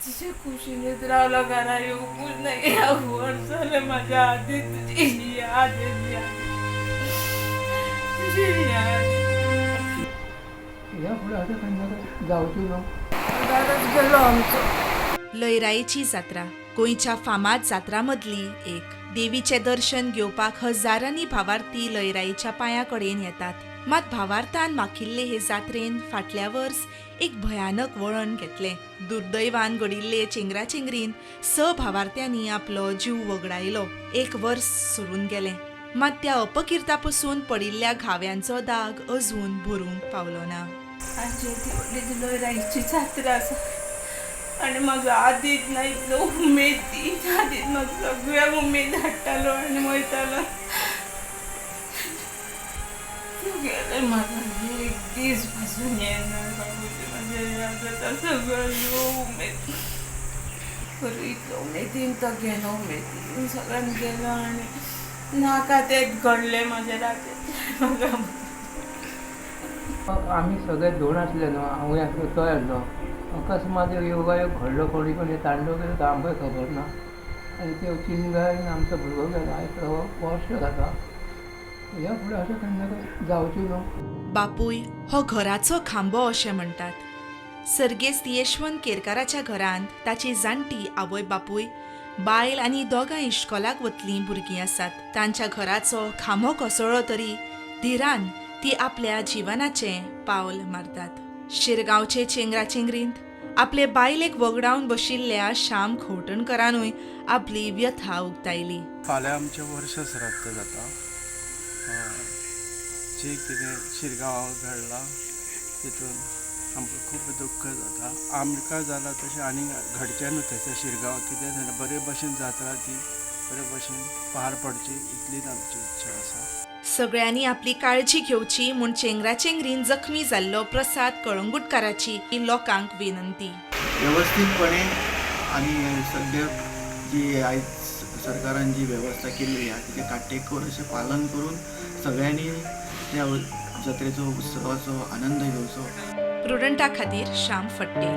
तिच्या कुशीनेच रावला घरा येऊच नाही. या वर्ष झालं माझ्या आधी तुझी याद येते. तुझी याद या पुढे असं काही जावची न्हू घरात गेलो आमचं. लयराईची जात्रा गोंयच्या फामाद जात्रा मदली एक. देवीचें दर्शन घेवपाक हजारांनी भावार्थी लयराईच्या पांया कडेन येतात. मात भावार्थान माखिल्ले हे जात्रेन फाटल्या वर्स एक भयानक वळण घेतलें. दुर्दैवान घडिल्ले चेंगराचेंगरीन भावार्थ्यांनी आपलो जीव वगडायलो. एक वर्स सरून गेलें, मात त्या अपकिर्ता पसून पडिल्ल्या घाव्यांचो दाग अजून भरूंक पावलो ना. आमची ती व्हडली लयराईची जात्रा आसा आनी म्हाजो आदीत ना इतलो उमेद ती. आदीत म्हाका सगळ्यांक उमेद हाडटालो आनी वयतालो. गेले म्हाका एक दीस पासून येना बाबूजी. म्हाजे याद जाता सगळ्यो उमेद. खरें इतलो उमेदीन तो गेलो. उमेदीन सगळ्यान गेलो आनी नाका तेंच घडलें म्हाज्या रातीर. म्हाका आम्ही सगळे दोन असले न्हू. हांवूय आसलो तोय आसलो. अकस्मात योगायोग घडलो कोणी कोणी तांडव केलो तो आमकां खबर ना. आनी त्यो चिनगायन आमचो भुरगो गेलो. आयज हो वर्ष जाता. ह्या फुडें अशें केन्ना जावचें न्हू. बापूय हो घराचो खांबो अशें म्हणटात. सर्गेस्त यशवंत केरकाराच्या घरांत ताची जाणटी आवय बापूय, बायल आनी दोगांय इश्कोलाक वतलीं भुरगीं आसात. तांच्या घराचो खांबो कोसळ्ळो तरी धिरान ती आपल्या जिवनाचें पावल मारतात. शिरगांवचे चेंगराचेंगरींत आपले बायलेक वगडावन बशिल्ल्या श्याम खवटणकरानूय आपली व्यथा उक्तायली. फाल्यां आमचें वर्ष श्राद्ध जाता. जे कितें शिरगांव घडलां तितून आमकां खूब दुख्ख जाता. आमकां जालां तशें आनी घडचें न्हू थंयसर शिरगांव. कितें जाल्यार बरे भशेन जात्रा ती बरे भशेन पार पडची इतलीच आमची इच्छा आसा. सगळ्यांनी आपली काळजी घेवची म्हूण चेंगराचेंगरीन जखमी जाल्लो प्रसाद कळंगुटकाराची लोकांक विनंती. व्यवस्थितपणे आणि सध्या जी आयज सरकारान जी वेवस्था केल्ली आहा तिचे काटेकोर अशें पालन करून सगळ्यांनी त्या जात्रेचो उत्सवाचो आनंद घेवचो. प्रुडंटा खातीर श्याम फडते.